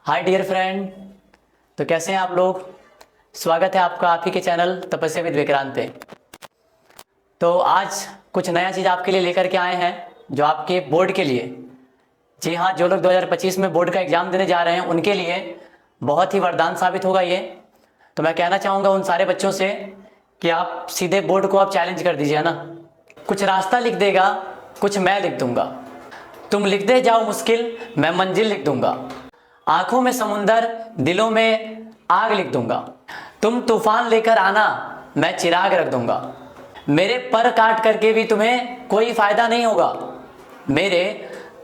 Hi dear friend. तो कैसे हैं आप लोग। स्वागत है आपका आप ही के चैनल तपस्या विद विक्रांत पे। तो आज कुछ नया चीज़ आपके लिए लेकर के आए हैं जो आपके बोर्ड के लिए, जी हाँ, जो लोग 2025 में बोर्ड का एग्ज़ाम देने जा रहे हैं उनके लिए बहुत ही वरदान साबित होगा ये। तो मैं कहना चाहूँगा उन सारे बच्चों से कि आप सीधे बोर्ड को आप चैलेंज कर दीजिए ना। कुछ रास्ता लिख देगा, कुछ मैं लिख दूंगा। तुम लिखते जाओ मुश्किल, मैं मंजिल लिख दूंगा। आंखों में समुंदर, दिलों में आग लिख दूंगा। तुम तूफान लेकर आना, मैं चिराग रख दूंगा। मेरे पर काट करके भी तुम्हें कोई फायदा नहीं होगा। मेरे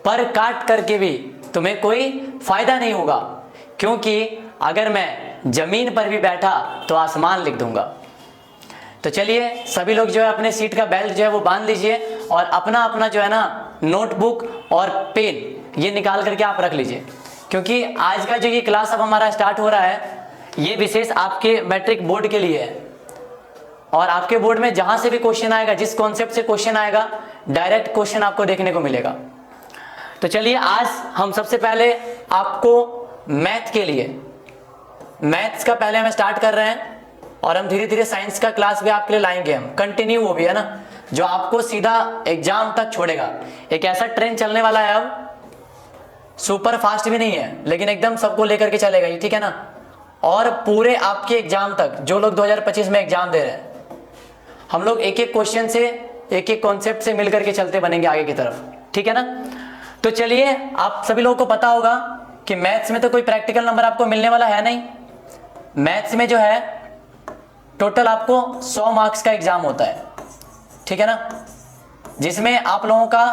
पर काट करके भी तुम्हें कोई फायदा नहीं होगा, क्योंकि अगर मैं जमीन पर भी बैठा तो आसमान लिख दूंगा। तो चलिए सभी लोग जो है अपने सीट का बेल्ट जो है वो बांध लीजिए और अपना अपना जो है ना नोटबुक और पेन ये निकाल करके आप रख लीजिए, क्योंकि आज का जो ये क्लास अब हमारा स्टार्ट हो रहा है ये विशेष आपके मैट्रिक बोर्ड के लिए है। और आपके बोर्ड में जहां से भी क्वेश्चन आएगा, जिस कॉन्सेप्ट से क्वेश्चन आएगा, डायरेक्ट क्वेश्चन आपको देखने को मिलेगा। तो चलिए आज हम सबसे पहले आपको मैथ के लिए, मैथ्स का पहले हम स्टार्ट कर रहे हैं और हम धीरे धीरे साइंस का क्लास भी आपके लिए लाएंगे। हम कंटिन्यू वो भी है ना जो आपको सीधा एग्जाम तक छोड़ेगा। एक ऐसा ट्रेन चलने वाला है, अब सुपर फास्ट भी नहीं है लेकिन एकदम सबको लेकर के चलेगा ये, ठीक है ना। और पूरे आपके एग्जाम तक जो लोग 2025 में एग्जाम दे रहे हैं, हम लोग एक एक क्वेश्चन से, एक एक कॉन्सेप्ट से मिलकर के चलते बनेंगे आगे की तरफ, ठीक है ना। तो चलिए, आप सभी लोगों को पता होगा कि मैथ्स में तो कोई प्रैक्टिकल नंबर आपको मिलने वाला है नहीं। मैथ्स में जो है टोटल आपको 100 मार्क्स का एग्जाम होता है, ठीक है ना, जिसमें आप लोगों का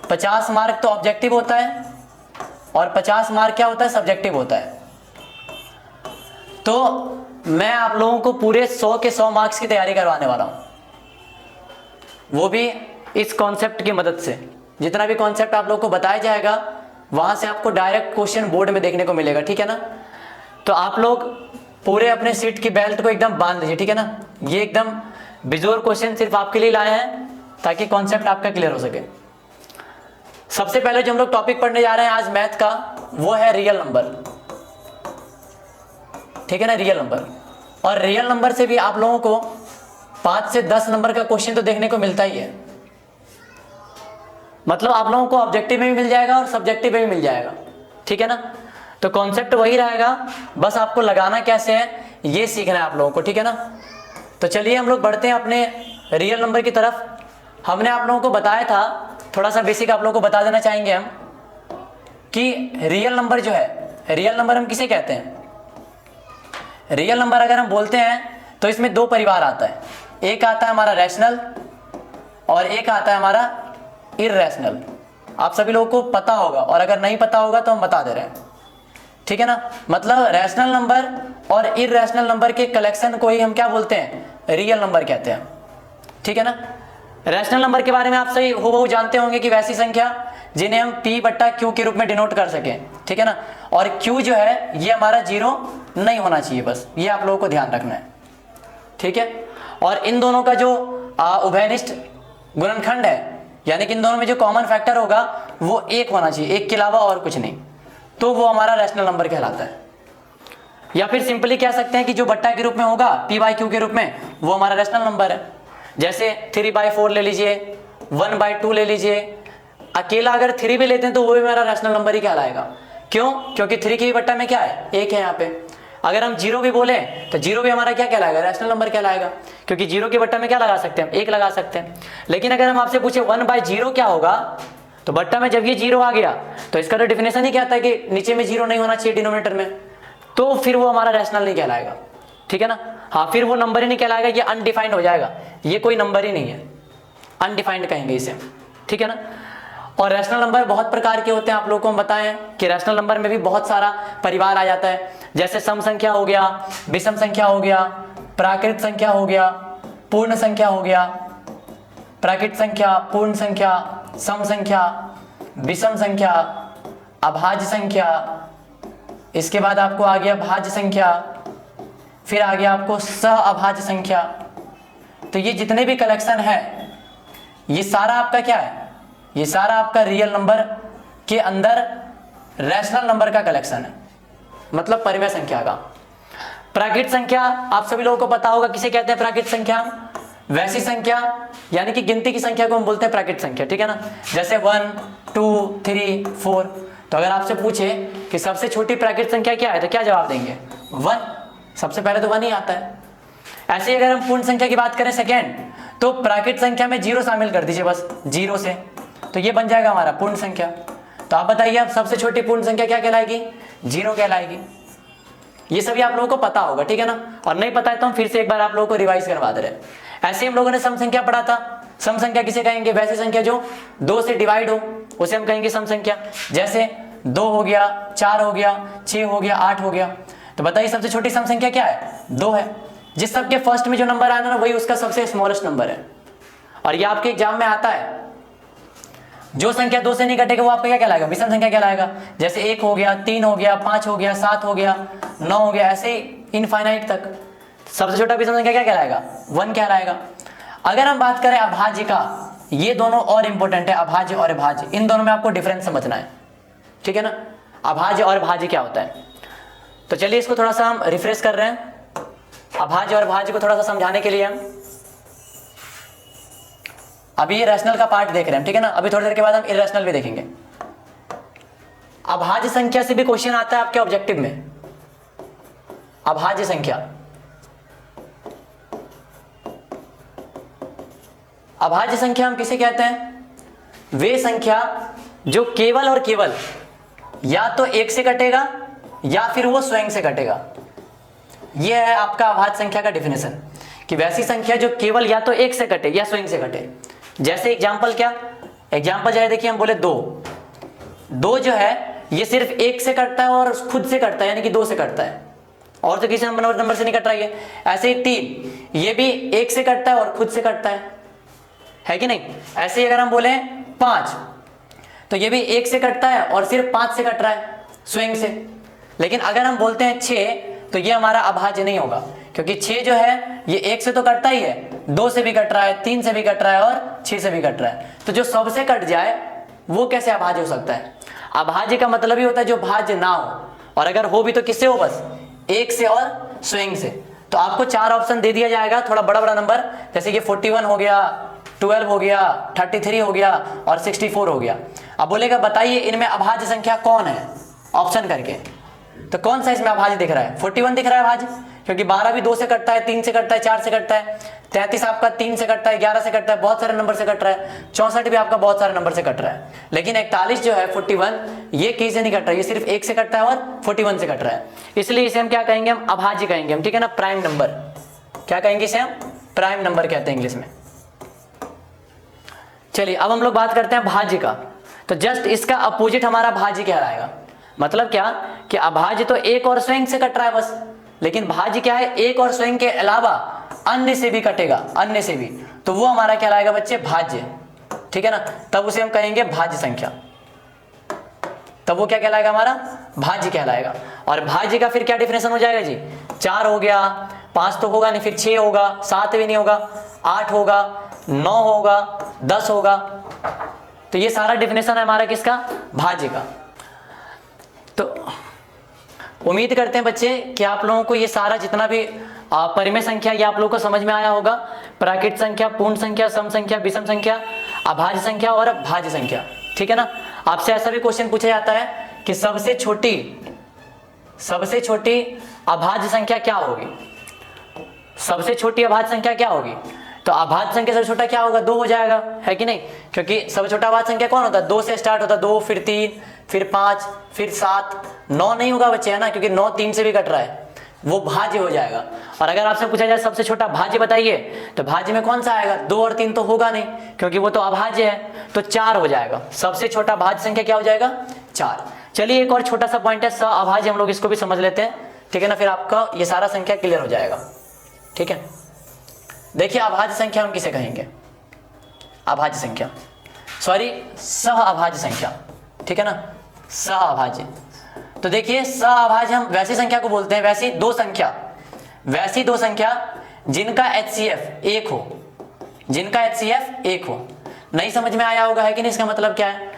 50 मार्क तो ऑब्जेक्टिव होता है और 50 मार्क क्या होता है, सब्जेक्टिव होता है। तो मैं आप लोगों को पूरे 100 के 100 मार्क्स की तैयारी करवाने वाला हूं, वो भी इस कॉन्सेप्ट की मदद से। जितना भी कॉन्सेप्ट आप लोगों को बताया जाएगा वहां से आपको डायरेक्ट क्वेश्चन बोर्ड में देखने को मिलेगा, ठीक है ना। तो आप लोग पूरे अपने सीट की बेल्ट को एकदम बांध लीजिए, ठीक है ना। ये एकदम बेजोर क्वेश्चन सिर्फ आपके लिए लाए हैं ताकि कॉन्सेप्ट आपका क्लियर हो सके। सबसे पहले जो हम लोग टॉपिक पढ़ने जा रहे हैं आज मैथ का, वो है रियल नंबर, ठीक है ना, रियल नंबर। और रियल नंबर से भी आप लोगों को 5 से 10 नंबर का क्वेश्चन तो देखने को मिलता ही है। मतलब आप लोगों को ऑब्जेक्टिव में भी मिल जाएगा और सब्जेक्टिव में भी मिल जाएगा, ठीक है ना। तो कॉन्सेप्ट वही रहेगा, बस आपको लगाना कैसे है ये सीखना है आप लोगों को, ठीक है ना। तो चलिए हम लोग बढ़ते हैं अपने रियल नंबर की तरफ। हमने आप लोगों को बताया था, थोड़ा सा बेसिक आप लोगों को बता देना चाहेंगे हम, कि रियल नंबर जो है, रियल नंबर हम किसे कहते हैं। रियल नंबर अगर हम बोलते हैं तो इसमें दो परिवार आता है, एक आता है हमारा रैशनल और एक आता है हमारा इररेशनल। आप सभी लोगों को पता होगा, और अगर नहीं पता होगा तो हम बता दे रहे हैं, ठीक है ना। मतलब रैशनल नंबर और इररेशनल नंबर के कलेक्शन को ही हम क्या बोलते हैं, रियल नंबर कहते हैं, ठीक है ना। रैशनल नंबर के बारे में आप सही हूबहू जानते होंगे कि वैसी संख्या जिन्हें हम p बट्टा q के रूप में डिनोट कर सकें, ठीक है ना। और q जो है ये हमारा जीरो नहीं होना चाहिए, बस ये आप लोगों को ध्यान रखना है, ठीक है। और इन दोनों का जो उभयनिष्ठ गुणनखंड है, यानी कि इन दोनों में जो कॉमन फैक्टर होगा वो एक होना चाहिए, एक के अलावा और कुछ नहीं, तो वो हमारा रैशनल नंबर कहलाता है। या फिर सिंपली कह सकते हैं कि जो बट्टा के रूप में होगा p/q के रूप में, वो हमारा रैशनल नंबर है। जैसे 3/4 ले लीजिए, 1/2 ले लीजिए। अकेला अगर 3 भी लेते हैं तो वो भी हमारा रैशनल नंबर ही कहलाएगा। क्यों? क्योंकि 3 के बट्टा में क्या है, एक है यहाँ पे। अगर हम 0 भी बोले तो 0 भी हमारा क्या कहलाएगा, रैशनल नंबर कहलाएगा, क्योंकि 0 के बट्टा में क्या लगा सकते हैं, एक लगा सकते हैं। लेकिन अगर हम आपसे पूछे 1/0 क्या होगा, तो बट्टा में जब ये 0 आ गया तो इसका तो डिफिनेशन ही कहता है कि नीचे में 0 नहीं होना चाहिए डिनोमिनेटर में, तो फिर वो हमारा रैशनल नहीं कहलाएगा, ठीक है ना। हाँ, फिर वो नंबर ही नहीं कहलाएगा, ये अनडिफाइंड हो जाएगा, ये कोई नंबर ही नहीं है, अनडिफाइंड कहेंगे इसे, ठीक है ना। और रैशनल नंबर बहुत प्रकार के होते हैं, आप लोगों को हम बताएं कि रैशनल नंबर में भी बहुत सारा परिवार आ जाता है। जैसे सम संख्या हो गया, विषम संख्या हो गया, प्राकृत संख्या हो गया, पूर्ण संख्या हो गया, प्राकृत संख्या, पूर्ण संख्या, सम संख्या, विषम संख्या, अभाज्य संख्या, इसके बाद आपको आ गया भाज्य संख्या, फिर आ गया आपको सहअभाज्य संख्या। तो ये जितने भी कलेक्शन है ये सारा आपका क्या है, ये सारा आपका रियल नंबर के अंदर रैशनल नंबर का कलेक्शन है, मतलब परिमेय संख्या का। प्राकृत संख्या आप सभी लोगों को पता होगा किसे कहते हैं प्राकृत संख्या, वैसी संख्या यानी कि गिनती की संख्या को हम बोलते हैं प्राकृत संख्या, ठीक है ना। जैसे 1 2 3 4। तो अगर आपसे पूछे कि सबसे छोटी प्राकृत संख्या क्या है तो क्या जवाब देंगे, 1। सबसे पहले तो 1 ही आता है। ऐसे ही अगर हम पूर्ण संख्या की बात करें सेकेंड, तो प्राकृत संख्या में 0 शामिल कर दीजिए, बस 0 से, तो ये बन जाएगा हमारा पूर्ण संख्या। तो आप बताइए अब सबसे छोटी पूर्ण संख्या क्या कहलाएगी, 0 कहलाएगी। ये सभी आप लोगों को पता होगा, ठीक है ना। और नहीं पता है तो हम फिर से एक बार आप लोगों को रिवाइज करवा दे रहे हैं। ऐसे हम लोगों ने सम संख्या पढ़ा था। सम संख्या किसे कहेंगे, वैसी संख्या जो 2 से डिवाइड हो उसे हम कहेंगे सम संख्या। जैसे 2 हो गया, 4 हो गया, 6 हो गया, 8 हो गया। तो बताइए सबसे छोटी सम संख्या क्या है, 2 है। जिस सबके फर्स्ट में जो नंबर आया ना वही उसका सबसे स्मॉलेस्ट नंबर है। और ये आपके एग्जाम में आता है, जो संख्या 2 से नहीं कटेगा वो आपका क्या कहलाएगा, विषम संख्या कहलाएगा। जैसे 1 हो गया, 3 हो गया, 5 हो गया, 7 हो गया, 9 हो गया, ऐसे ही इनफाइनाइट तक। सबसे छोटा विषम संख्या क्या कहलाएगा, 1 कहलाएगा। अगर हम बात करें अभाज्य का, ये दोनों और इंपॉर्टेंट है, अभाज्य और भाज्य, इन दोनों में आपको डिफरेंस समझना है, ठीक है ना। अभाज्य और भाज्य क्या होता है, तो चलिए इसको थोड़ा सा हम रिफ्रेश कर रहे हैं। अभाज्य और भाज्य को थोड़ा सा समझाने के लिए हम अभी ये रैशनल का पार्ट देख रहे हैं, ठीक है ना। अभी थोड़ी देर के बाद हम इरेशनल भी देखेंगे। अभाज्य संख्या से भी क्वेश्चन आता है आपके ऑब्जेक्टिव में। अभाज्य संख्या, अभाज्य संख्या हम किसे कहते हैं, वे संख्या जो केवल और केवल या तो 1 से कटेगा या फिर वो स्वयं से कटेगा। यह है आपका अभाज्य संख्या का डिफिनेशन, कि वैसी संख्या जो केवल या तो 1 से कटे या स्वयं से कटे। जैसे एग्जांपल क्या, एग्जांपल जैसे देखिए हम बोले 2 जो है ये सिर्फ 1 से कटता है और खुद से कटता है, यानी कि 2 से कटता है, और तो किसी नंबर से नहीं कट रहा है। ऐसे ही 3, ये भी 1 से कटता है और खुद से कटता है कि नहीं। ऐसे ही अगर हम बोले 5, तो ये भी 1 से कटता है और सिर्फ 5 से कट रहा है स्वयं से। लेकिन अगर हम बोलते हैं 6, तो ये हमारा अभाज्य नहीं होगा, क्योंकि 6 जो है ये 1 से तो कटता ही है, 2 से भी कट रहा है, 3 से भी कट रहा है और 6 से भी कट रहा है। तो जो सबसे कट जाए वो कैसे अभाज्य हो सकता है। अभाज्य का मतलब ही होता है जो भाज्य ना हो, और अगर हो भी तो किससे हो, बस 1 से और स्वयं से। तो आपको 4 ऑप्शन दे दिया जाएगा, थोड़ा बड़ा बड़ा नंबर, जैसे कि 41 हो गया, 12 हो गया, 33 हो गया और 64 हो गया। अब बोलेगा बताइए इनमें अभाज्य संख्या कौन है, ऑप्शन करके। तो कौन सा इसमें अभाज्य दिख रहा है, 41 दिख रहा है अभाज्य, क्योंकि 12 भी 2 से कटता है, 3 से कटता है, 4 से कटता है। 33 आपका 3 से कटता है, 11 से कटता है, बहुत सारे नंबर से कट रहा है। 64 भी आपका बहुत सारे नंबर से कट रहा है। लेकिन 41 जो है 41, ये किसी से नहीं कट रहा है, ये सिर्फ 1 से कटता है और 41 से कट रहा है। इसलिए इसे हम क्या कहेंगे, हम अभाज्य कहेंगे हम, ठीक है ना, प्राइम नंबर। क्या कहेंगे इसे हम, प्राइम नंबर कहते हैं इंग्लिश में। चलिए अब हम लोग बात करते हैं भाज्य का। तो जस्ट इसका अपोजिट हमारा भाज्य कहलाएगा। मतलब क्या कि अभाज्य तो 1 और स्वयं से कट रहा है बस, लेकिन भाज्य क्या है, 1 और स्वयं के अलावा अन्य से भी कटेगा, अन्य से भी, तो वो हमारा कहलाएगा बच्चे भाज्य, ठीक है ना। तब उसे हम कहेंगे भाज्य संख्या, तब वो क्या कहलाएगा, हमारा भाज्य कहलाएगा। और भाज्य का फिर क्या डिफिनेशन हो जाएगा जी, 4 हो गया, 5 तो होगा नहीं, फिर 6 होगा, 7 भी नहीं होगा, 8 होगा, 9 होगा, 10 होगा। तो ये सारा डिफिनेशन है हमारा किसका, भाज्य का। तो उम्मीद करते हैं बच्चे कि आप लोगों को ये सारा जितना भी परिमेय संख्या ये आप लोगों को समझ में आया होगा। प्राकृत संख्या, पूर्ण संख्या, सम संख्या, विषम संख्या, अभाज्य संख्या और भाज्य संख्या, ठीक है ना। आपसे ऐसा भी क्वेश्चन पूछा जाता है कि सबसे छोटी अभाज्य संख्या क्या होगी, सबसे छोटी अभाज्य संख्या क्या होगी। तो अभाज्य संख्या सबसे छोटा क्या होगा, 2 हो जाएगा, है कि नहीं, क्योंकि सबसे छोटा अभाज्य संख्या कौन होता है, 2 से स्टार्ट होता है, 2 फिर 3 फिर 5 फिर 7, 9 नहीं होगा बच्चे, है ना, क्योंकि 9 3 से भी कट रहा है, वो भाज्य हो जाएगा। और अगर आपसे पूछा जाए सबसे छोटा भाज्य बताइए, तो भाज्य में कौन सा आएगा, 2 और 3 तो होगा नहीं, क्योंकि वो तो अभाज्य है, तो 4 हो जाएगा। सबसे छोटा भाज्य संख्या क्या हो जाएगा, 4। चलिए एक और छोटा सा पॉइंट है अभाज्य, हम लोग इसको भी समझ लेते हैं, ठीक है ना, फिर आपका ये सारा संख्या क्लियर हो जाएगा, ठीक है। देखिए अभाज्य संख्या हम किसे कहेंगे, अभाज्य संख्या, सॉरी सह अभाज्य संख्या, ठीक है ना, सह अभाज्य। तो देखिए सह अभाज्य हम वैसी संख्या को बोलते हैं, वैसी दो संख्या जिनका HCF 1 हो, जिनका HCF 1 हो। नहीं समझ में आया होगा, है कि नहीं, इसका मतलब क्या है,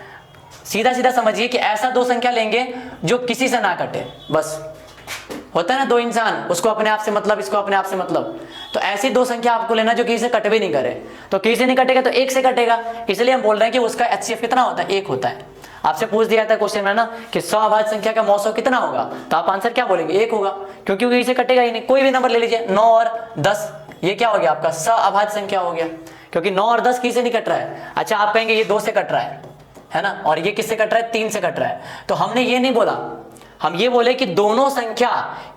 सीधा सीधा समझिए कि ऐसा दो संख्या लेंगे जो किसी से ना कटे। बस होता है ना दो इंसान, उसको अपने आप से मतलब, इसको अपने आप से मतलब, तो ऐसी दो संख्या आपको लेना जो किसी से कट भी नहीं करे। तो किसी से नहीं कटेगा तो एक से कटेगा, इसलिए हम बोल रहे हैं कि उसका HCF कितना होता है, 1 होता है। आपसे पूछ दिया था क्वेश्चन में ना कि 100 अभाज्य संख्या का मौसो कितना होगा, तो आप आंसर क्या बोलेंगे, 1 होगा, क्योंकि किसी से कटेगा ही नहीं। कोई भी नंबर ले लीजिए, 9 और 10, ये क्या हो गया आपका सअभाज्य संख्या हो गया, क्योंकि 9 और 10 किसी से नहीं कट रहा है। अच्छा आप कहेंगे ये 2 से कट रहा है ना, और ये किससे कट रहा है, 3 से कट रहा है। तो हमने ये नहीं बोला, हम ये बोले कि दोनों संख्या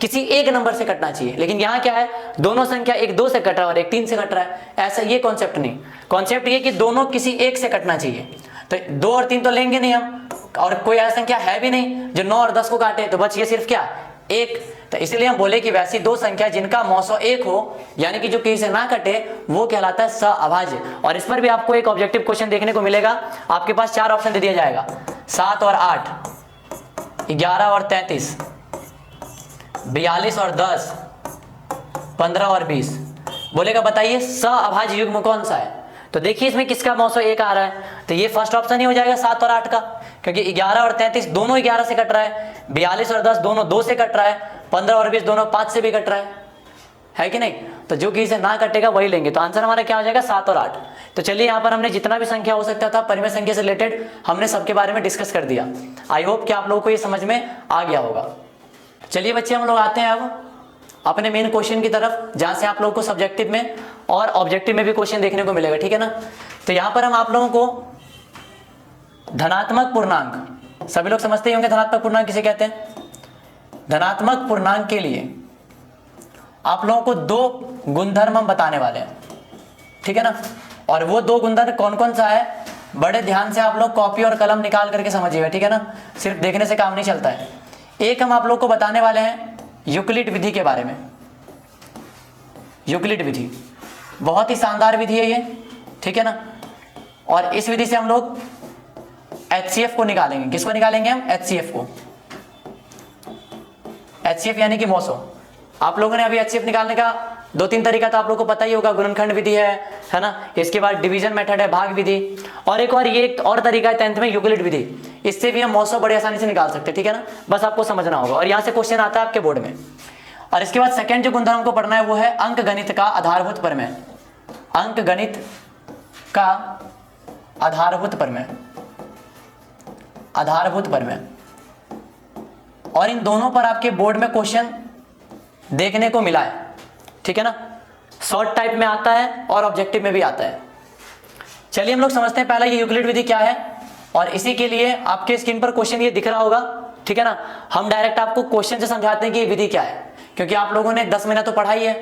किसी एक नंबर से कटना चाहिए, लेकिन यहां क्या है, दोनों संख्या एक 2 से कट रहा है और एक 3 से कट रहा है, ऐसा ये कॉन्सेप्ट नहीं। कॉन्सेप्ट ये कि दोनों किसी एक से कटना चाहिए। तो 2 और 3 तो लेंगे नहीं हम, और कोई ऐसी संख्या है भी नहीं जो 9 और 10 को काटे, तो बच ये सिर्फ क्या, 1। तो इसलिए हम बोले कि वैसी दो संख्या जिनका मौसो 1 हो, यानी कि जो किसी से ना कटे, वो कहलाता है सअभाज्य। और इस पर भी आपको एक ऑब्जेक्टिव क्वेश्चन देखने को मिलेगा। आपके पास 4 ऑप्शन दे दिया जाएगा, 7 और 8, 11 और 33, 42 और 10, 15 और 20। बोलेगा बताइए सअभाज्य युग्म कौन सा है। तो देखिए इसमें किसका मौसो 1 आ रहा है, तो ये फर्स्ट ऑप्शन ही हो जाएगा 7 और 8 का, क्योंकि 11 और 33 दोनों 11 से कट रहा है, 42 और 10 दोनों 2 से कट रहा है, 15 और 20 दोनों 5 से भी कट रहा है कि नहीं। तो जो किसी से ना कटेगा वही लेंगे। तो आंसर हमारा क्या हो जाएगा, 7 और 8। तो चलिए यहाँ पर हमने जितना भी संख्या हो सकता था परिमेय संख्या से रिलेटेड, हमने सबके बारे में डिस्कस कर दिया। आई होप कि आप लोगों को ये समझ में आ गया होगा। चलिए बच्चे हम लोग आते हैं अब अपने मेन क्वेश्चन की तरफ, जहाँ से आप लोगों को सब्जेक्टिव में और ऑब्जेक्टिव में भी क्वेश्चन देखने को मिलेगा, ठीक है ना। तो यहाँ पर हम आप लोगों को धनात्मक पूर्णांक, सभी लोग समझते ही होंगे धनात्मक पूर्णांक किसे कहते हैं। धनात्मक पूर्णांक के लिए आप लोगों को 2 गुणधर्म हम बताने वाले हैं, ठीक है ना। और वो 2 गुणधर्म कौन कौन सा है, बड़े ध्यान से आप लोग कॉपी और कलम निकाल करके समझिएगा, ठीक है ना, सिर्फ देखने से काम नहीं चलता है। एक हम आप लोग को बताने वाले हैं यूक्लिड विधि के बारे में। यूक्लिड विधि बहुत ही शानदार विधि है ये, ठीक है ना। और इस विधि से हम लोग HCF को निकालेंगे। किसको निकालेंगे हम, HCF को। HCF यानी कि मौसो। आप लोगों ने अभी HCF निकालने का 2-3 तरीका तो आप लोगों को पता ही होगा, गुणनखंड विधि है ना, इसके बाद डिवीजन मेथड है, भाग विधि, और एक और ये एक और तरीका है 10th में यूक्लिड विधि। इससे भी हम मौसो बड़े आसानी से निकाल सकते हैं, ठीक है ना, बस आपको समझना होगा। और यहाँ से क्वेश्चन आता है आपके बोर्ड में। और इसके बाद सेकंड जो गुणधर्म को पढ़ना है वो है अंक गणित का आधारभूत प्रमेय। अंक गणित का आधारभूत प्रमेय, आधारभूत प्रमेय। और इन दोनों पर आपके बोर्ड में क्वेश्चन देखने को मिला है, ठीक है ना। शॉर्ट टाइप में आता है और ऑब्जेक्टिव में भी आता है। चलिए हम लोग समझते हैं पहले ये यूक्लिड विधि क्या है, और इसी के लिए आपके स्क्रीन पर क्वेश्चन ये दिख रहा होगा, ठीक है ना। हम डायरेक्ट आपको क्वेश्चन से समझाते हैं कि ये विधि क्या है, क्योंकि आप लोगों ने 10 महीना तो पढ़ाई है,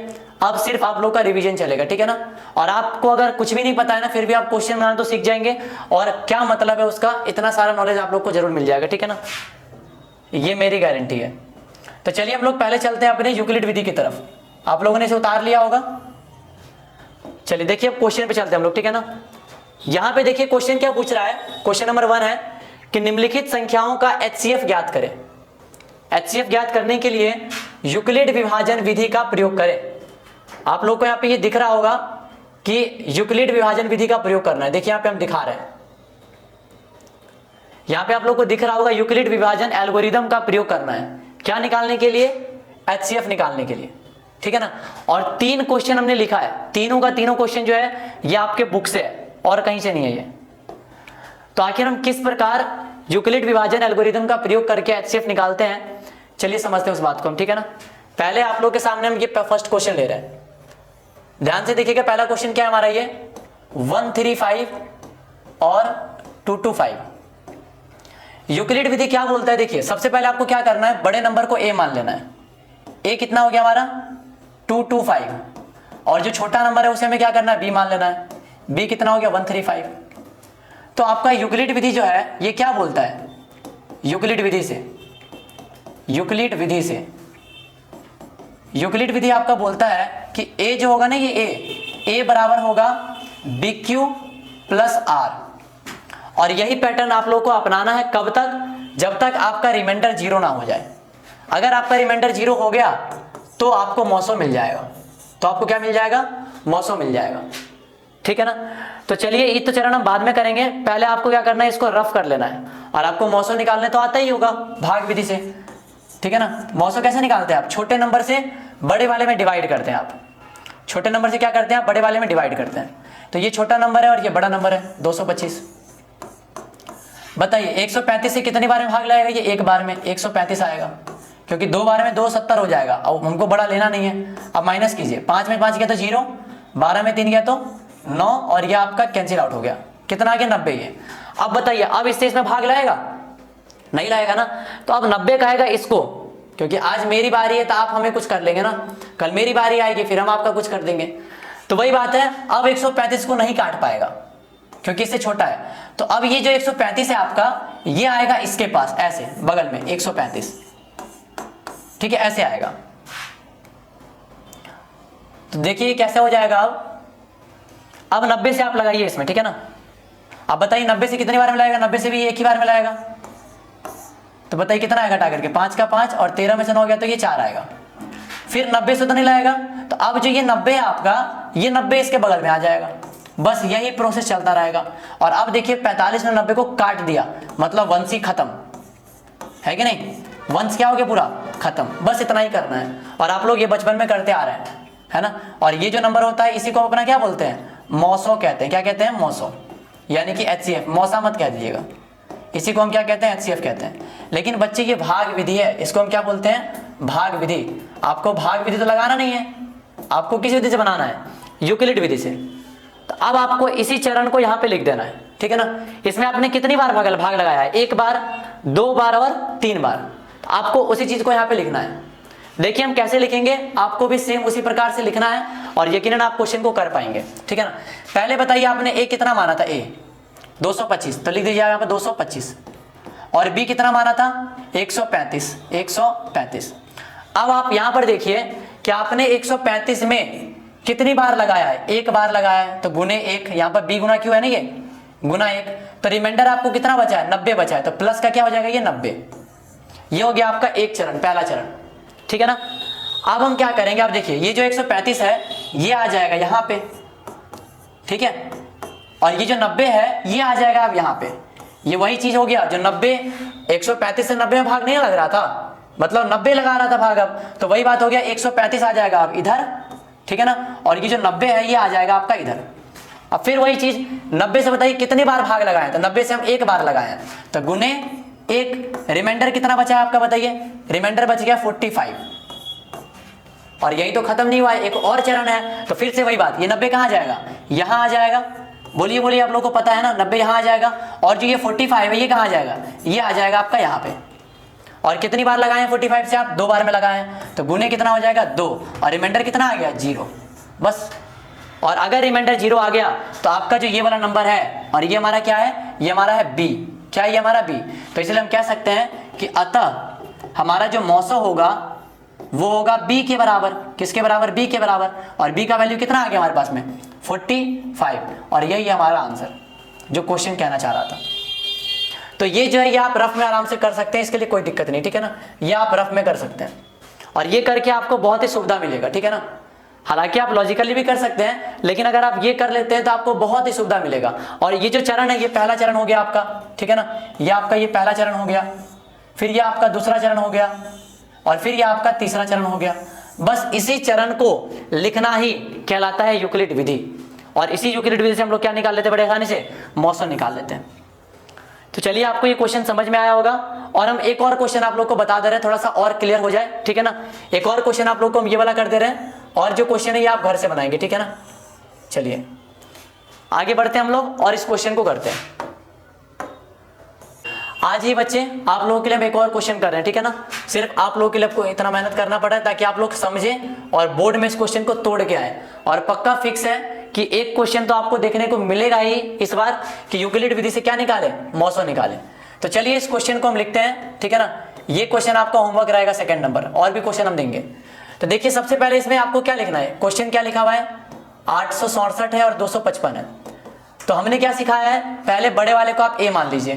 अब सिर्फ आप लोग का रिवीजन चलेगा, ठीक है ना। और आपको अगर कुछ भी नहीं पता है ना, फिर भी आप क्वेश्चन बनाना तो सीख जाएंगे, और क्या मतलब है उसका, इतना सारा नॉलेज आप लोग को जरूर मिल जाएगा, ठीक है ना, ये मेरी गारंटी है। तो चलिए हम लोग पहले चलते हैं अपने यूक्लिड विधि की तरफ। आप लोगों ने इसे उतार लिया होगा। चलिए देखिए अब क्वेश्चन पे चलते हैं हम लोग, ठीक है ना। यहां पे देखिए क्वेश्चन क्या पूछ रहा है, क्वेश्चन नंबर 1 है कि निम्नलिखित संख्याओं का HCF ज्ञात करें। HCF ज्ञात करने के लिए यूक्लिड विभाजन विधि का प्रयोग करें। आप लोग को यहाँ पे ये दिख रहा होगा कि यूक्लिड विभाजन विधि का प्रयोग करना है। देखिए यहाँ पे हम दिखा रहे हैं, यहाँ पे आप लोग को दिख रहा होगा यूक्लिड विभाजन एल्गोरिदम का प्रयोग करना है। क्या निकालने के लिए, HCF निकालने के लिए, ठीक है ना। और 3 क्वेश्चन हमने लिखा है, तीनों का तीनों क्वेश्चन जो है ये आपके बुक से है और कहीं से नहीं है ये। तो आखिर हम किस प्रकार यूक्लिड विभाजन एल्गोरिदम का प्रयोग करके HCF निकालते हैं, चलिए समझते हैं उस बात को हम, ठीक है ना। पहले आप लोग के सामने हम ये फर्स्ट क्वेश्चन ले रहे हैं, ध्यान से देखिएगा। पहला क्वेश्चन क्या है हमारा, ये 135 और 225। यूक्लिड विधि क्या बोलता है, देखिए सबसे पहले आपको क्या करना है, बड़े नंबर को a मान लेना है। a कितना हो गया हमारा 225, और जो छोटा नंबर है उसे हमें क्या करना है, b मान लेना है। b कितना हो गया 135। तो आपका यूक्लिड विधि जो है ये क्या बोलता है, यूक्लिड विधि से, यूक्लिड विधि से, यूक्लिड विधि आपका बोलता है कि a जो होगा ना, ये a बराबर होगा BQ प्लस R। और यही पैटर्न आप लोगों को अपनाना है कब तक, जब तक आपका रिमाइंडर 0 ना हो जाए। अगर आपका रिमाइंडर 0 हो गया तो आपको मौसो मिल जाएगा, तो आपको क्या मिल जाएगा, मौसो मिल जाएगा, ठीक है ना। तो चलिए ये तो चरण हम बाद में करेंगे, पहले आपको क्या करना है, इसको रफ कर लेना है। और आपको मौसो निकालने तो आता ही होगा भाग विधि से, ठीक है ना। मौसो कैसे निकालते हैं आप, छोटे नंबर से बड़े वाले में डिवाइड करते हैं आप, छोटे नंबर से क्या करते हैं आप, बड़े वाले में डिवाइड करते हैं। तो ये छोटा नंबर है और ये बड़ा नंबर है 225। बताइए 135 से कितनी बार में भाग लगाएगा, ये एक बार में 135 आएगा, क्योंकि 2 बार में 2 70 हो जाएगा। अब हमको बड़ा लेना नहीं है। अब माइनस कीजिए, 5 में 5 गया तो 0, 12 में 3 गया तो 9, और ये आपका कैंसिल आउट हो गया, कितना आ गया 90 ये। अब बताइए अब इससे इसमें भाग लाएगा, नहीं लाएगा ना। तो अब 90 का आएगा इसको, क्योंकि आज मेरी बारी है तो आप हमें कुछ कर लेंगे ना, कल मेरी बारी आएगी फिर हम आपका कुछ कर देंगे। तो वही बात है, अब 135 को नहीं काट पाएगा क्योंकि इससे छोटा है। तो अब ये जो 135 है आपका, ये आएगा इसके पास ऐसे बगल में 135, ठीक है, ऐसे आएगा। तो देखिए कैसे हो जाएगा। अब 90 से आप लगाइए इसमें, ठीक है ना। अब बताइए 90 से कितनी बार में लाएगा, 90 से भी एक ही बार में लाएगा। तो बताइए कितना आएगा, हटा करके 5 का 5 और 13 में से 9 गया तो ये 4 आएगा। फिर 90 से तो नहीं लाएगा, तो अब जो ये 90 है आपका, ये 90 इसके बगल में आ जाएगा। बस यही प्रोसेस चलता रहेगा। और अब देखिए 45 ने 90 को काट दिया, मतलब वंश ही खत्म है कि नहीं, वंश क्या हो गया पूरा खत्म। बस इतना ही करना है, और आप लोग ये बचपन में करते आ रहे हैं, है ना। और ये जो नंबर होता है इसी को अपना क्या बोलते हैं, मौसो कहते हैं। क्या कहते हैं, मौसो, यानी कि HCF, मौसा मत कह दीजिएगा, इसी को हम क्या कहते हैं, HCF कहते हैं। लेकिन बच्चे ये भाग विधि है, इसको हम क्या बोलते हैं, भाग विधि। आपको भाग विधि तो लगाना नहीं है, आपको किस विधि से बनाना है, यूक्लिड विधि से। तो अब आपको इसी चरण को यहाँ पे लिख देना है, ठीक है ना। इसमें आपने कितनी बार भाग लगाया है, 1 बार, 2 बार और 3 बार। तो आपको उसी चीज को यहाँ पे लिखना है। देखिए हम कैसे लिखेंगे, आपको भी सेम उसी प्रकार से लिखना है और यकीनन आप क्वेश्चन को कर पाएंगे, ठीक है ना। पहले बताइए आपने A कितना माना था, A 225, तो लिख दीजिए यहाँ पे 225, और B कितना माना था 135, 135। अब आप यहाँ पर देखिए कि आपने 135 में कितनी बार लगाया है, 1 बार लगाया है, तो गुने 1, यहाँ पर B गुना क्यों है ना, ये गुना 1, तो रिमाइंडर आपको कितना बचा है, 90 बचा है, तो प्लस का क्या हो जाएगा, ये 90। ये हो गया आपका एक चरण, पहला चरण, ठीक है ना। अब हम क्या करेंगे, आप देखिए ये जो 135 है ये आ जाएगा यहाँ पे, ठीक है, और ये जो 90 है ये आ जाएगा अब यहाँ पे। ये वही चीज हो गया जो 90, 135 से 90 में भाग नहीं लग रहा था, मतलब 90 लगा रहा था भाग, अब तो वही बात हो गया, 135 आ जाएगा अब इधर, ठीक है ना, और ये जो 90 है ये आ जाएगा आपका इधर। अब फिर वही चीज 90 से बताइए कितनी बार भाग लगाए, तो 90 से हम 1 बार लगाए हैं, तो गुने 1, रिमाइंडर कितना बचा है आपका बताइए, रिमाइंडर बच गया 45। और यही तो खत्म नहीं हुआ है, एक और चरण है, तो फिर से वही बात, ये 90 कहाँ जाएगा, यहाँ आ जाएगा। बोलिए बोलिए, आप लोगों को पता है ना, 90 यहाँ आ जाएगा, और जो ये 45 है ये कहाँ जाएगा, ये आ जाएगा आपका यहाँ पे। और कितनी बार लगाए हैं 45 से आप, 2 बार में लगाए हैं, तो गुने कितना हो जाएगा 2, और रिमाइंडर कितना आ गया 0, बस। और अगर रिमाइंडर 0 आ गया तो आपका जो ये वाला नंबर है, और ये हमारा क्या है, ये हमारा है B, क्या है ये हमारा B, तो इसलिए हम कह सकते हैं कि अतः हमारा जो मौसो होगा वो होगा B के बराबर, किसके बराबर, B के बराबर। और B का वैल्यू कितना आ गया हमारे पास में 45, और यही है हमारा आंसर जो क्वेश्चन कहना चाह रहा था। तो ये जो है ये आप रफ में आराम से कर सकते हैं, इसके लिए कोई दिक्कत नहीं, ठीक है ना, ये आप रफ में कर सकते हैं, और ये करके आपको बहुत ही सुविधा मिलेगा, ठीक है ना। हालांकि आप लॉजिकली भी कर सकते हैं, लेकिन अगर आप ये कर लेते हैं तो आपको बहुत ही सुविधा मिलेगा। और ये जो चरण है ये पहला चरण हो गया आपका, ठीक है ना, ये आपका ये पहला चरण हो गया, फिर ये आपका दूसरा चरण हो गया, और फिर ये आपका तीसरा चरण हो गया। बस इसी चरण को लिखना ही कहलाता है यूक्लिड विधि, और इसी यूक्लिड विधि से हम लोग क्या निकाल लेते हैं, बड़े आसानी से मौसम निकाल लेते हैं। तो चलिए आपको ये क्वेश्चन समझ में आया होगा, और हम एक और क्वेश्चन आप लोग को बता दे रहे हैं, थोड़ा सा और क्लियर हो जाए, ठीक है ना। एक और क्वेश्चन आप लोग को हम ये वाला कर दे रहे हैं, और जो क्वेश्चन है ये आप घर से बनाएंगे, ठीक है ना। चलिए आगे बढ़ते हैं हम लोग और इस क्वेश्चन को करते हैं। आज ही बच्चे आप लोगों के लिए हम एक और क्वेश्चन कर रहे हैं, ठीक है ना। सिर्फ आप लोगों के लिए आपको इतना मेहनत करना पड़ा है ताकि आप लोग समझें और बोर्ड में इस क्वेश्चन को तोड़ के आए। और पक्का फिक्स है कि एक क्वेश्चन तो आपको देखने को मिलेगा ही इस बार कि यूक्लिड विधि से क्या निकाले, मौसो निकाले। तो चलिए इस क्वेश्चन को हम लिखते हैं, ठीक है ना। ये क्वेश्चन आपका होमवर्क रहेगा सेकंड नंबर, और भी क्वेश्चन हम देंगे। तो देखिए सबसे पहले इसमें आपको क्या लिखना है, क्वेश्चन क्या लिखा हुआ है, 867 है और 255 है। तो हमने क्या सिखाया है, पहले बड़े वाले को आप A मान लीजिए,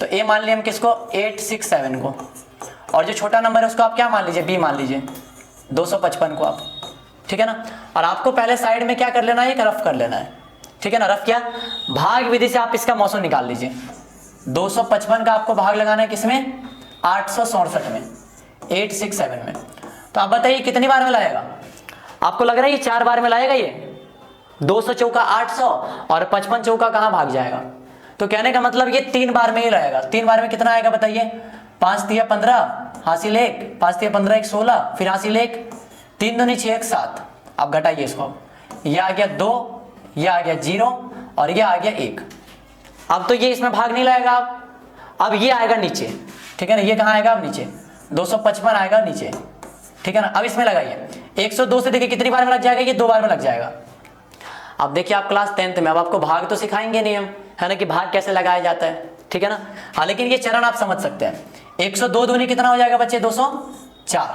तो A मान लिए हम किसको, 867 को, और जो छोटा नंबर है उसको आप क्या मान लीजिए, B मान लीजिए, 255 को आप, ठीक है ना। और आपको पहले साइड में क्या कर लेना है, एक रफ कर लेना है, ठीक है ना। रफ क्या, भाग विधि से आप इसका मौसम निकाल लीजिए, 255 का आपको भाग लगाना है किसमें, 867 में, 867 में। तो आप बताइए कितनी बार में लाएगा, आपको लग रहा है ये 4 बार में लाएगा ये, 200 चौका 800 और 55 चौका कहाँ भाग जाएगा। तो कहने का मतलब ये 3 बार में ही लाएगा। 3 बार में कितना आएगा बताइए, 5 तिया 15 हासिल 1, 5 तिया 15 1 16, फिर हासिल 1, 3 दूनी 6 1 7। आप घटाइए इसको, ये आ गया 2, ये आ गया 0 और ये आ गया 1। अब तो ये इसमें भाग नहीं लाएगा अब ये आएगा नीचे, ठीक है ना, ये कहाँ आएगा अब नीचे, 255 आएगा नीचे, ठीक है ना। अब इसमें लगाइए 102 से देखिए कितनी बार में लग जाएगा, ये 2 बार में लग जाएगा। अब देखिए आप क्लास 10th में, अब आपको भाग तो सिखाएंगे नहीं हम, है ना, कि भाग कैसे लगाया जाता है, ठीक है ना। हाँ, लेकिन ये चरण आप समझ सकते हैं। 102 दूनी कितना हो जाएगा बच्चे, 204,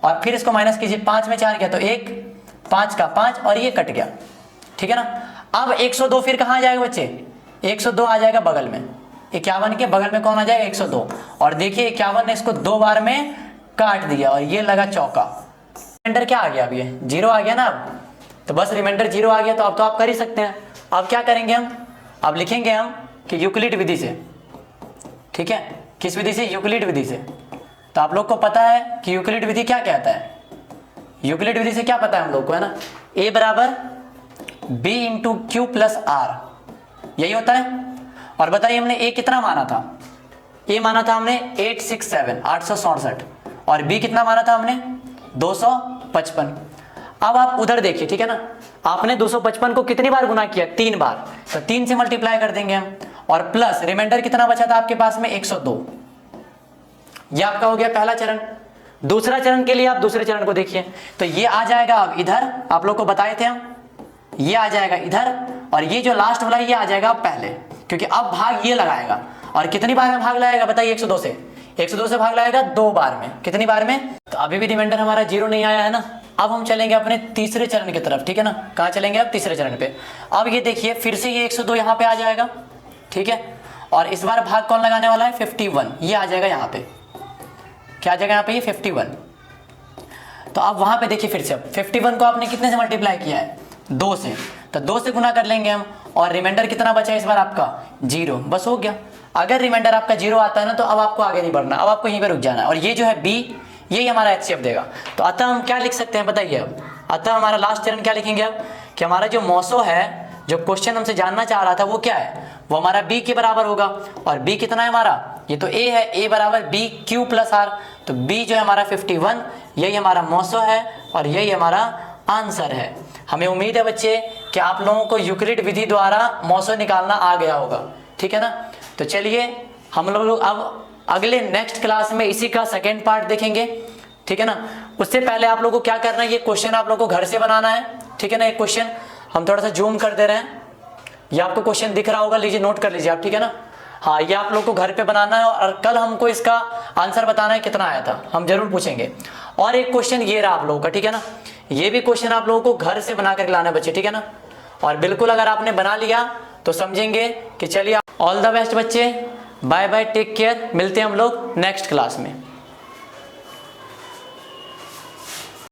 और फिर इसको माइनस कीजिए, 5 में 4 गया तो 1, 5 का 5 और ये कट गया, ठीक है ना। अब 102 फिर कहाँ आ जाएगा बच्चे, 102 आ जाएगा बगल में, 51 के बगल में कौन आ जाएगा, 102। और देखिए 51 ने इसको 2 बार में काट दिया और ये लगा चौका। रिमाइंडर क्या आ गया, अब ये 0 आ गया ना, अब तो बस रिमाइंडर 0 आ गया। तो अब तो आप कर ही सकते हैं। अब क्या करेंगे हम, अब लिखेंगे हम कि यूक्लिड विधि से, ठीक है, किस विधि से, यूक्लिड विधि से। तो आप लोग को पता है कि यूक्लिड विधि क्या कहता है, यूक्लिड विधि से क्या पता है हम लोग को, है ना, a बराबर b into Q plus R, यही होता है। और बताइए हमने a कितना माना था, a माना था हमने 867 और b कितना माना था हमने 255। अब आप उधर देखिए, ठीक है ना, आपने 255 को कितनी बार गुना किया, 3 बार, तो 3 से मल्टीप्लाई कर देंगे हम, और प्लस रिमाइंडर कितना बचा था आपके पास में 102। ये आपका हो गया पहला चरण। दूसरा चरण के लिए आप दूसरे चरण को देखिए, तो ये आ जाएगा अब इधर, आप लोग को बताए थे हम, ये आ जाएगा इधर, और ये जो लास्ट वाला ये आ जाएगा अब पहले, क्योंकि अब भाग ये लगाएगा। और कितनी बार में भाग लगाएगा बताइए, 102 से, 102 से भाग लगाएगा 2 बार में, कितनी बार में। तो अभी भी रिमाइंडर हमारा 0 नहीं आया है ना। अब हम चलेंगे अपने तीसरे चरण की तरफ, ठीक है ना, कहाँ चलेंगे अब, तीसरे चरण पे। अब ये देखिए फिर से ये 102 यहाँ पे आ जाएगा, ठीक है, और इस बार भाग कौन लगाने वाला है, 51, ये आ जाएगा यहाँ पे, क्या आ जाएगा यहाँ पे, ये 51। तो अब वहाँ पे देखिए फिर से, अब 51 को आपने कितने से मल्टीप्लाई किया है, 2 से, तो 2 से गुना कर लेंगे हम, और रिमाइंडर कितना बचा है इस बार आपका 0, बस हो गया। अगर रिमाइंडर आपका 0 आता है ना, तो अब आपको आगे नहीं बढ़ना, अब आपको यहीं पे रुक जाना है। और ये जो है b, यही हमारा HCF देगा। तो अतः हम क्या लिख सकते हैं बताइए अब, अतः हमारा लास्ट चरण क्या लिखेंगे अब, कि हमारा जो मौसो है, जो क्वेश्चन हमसे जानना चाह रहा था वो क्या है, वो हमारा b के बराबर होगा। और b कितना है हमारा, ये तो a है, a बराबर b क्यू प्लस आर, तो b जो है हमारा 51, यही हमारा मौसो है और यही हमारा आंसर है। हमें उम्मीद है बच्चे कि आप लोगों को यूक्लिड विधि द्वारा मौसो निकालना आ गया होगा, ठीक है ना। तो चलिए हम लोग अब अगले नेक्स्ट क्लास में इसी का सेकेंड पार्ट देखेंगे, ठीक है ना। उससे पहले आप लोगों को क्या करना है, ये क्वेश्चन आप लोगों को घर से बनाना है, ठीक है ना। एक क्वेश्चन हम थोड़ा सा जूम कर दे रहे हैं, ये आपको क्वेश्चन दिख रहा होगा, लीजिए नोट कर लीजिए आप, ठीक है ना। हाँ, ये आप लोग को घर पे बनाना है और कल हमको इसका आंसर बताना है कितना आया था, हम जरूर पूछेंगे। और एक क्वेश्चन ये रहा आप लोगों का, ठीक है ना, ये भी क्वेश्चन आप लोगों को घर से बना कर लाना है बच्चे, ठीक है ना। और बिल्कुल अगर आपने बना लिया तो समझेंगे कि चलिए ऑल द बेस्ट बच्चे, बाय बाय, टेक केयर, मिलते हैं हम लोग नेक्स्ट क्लास में।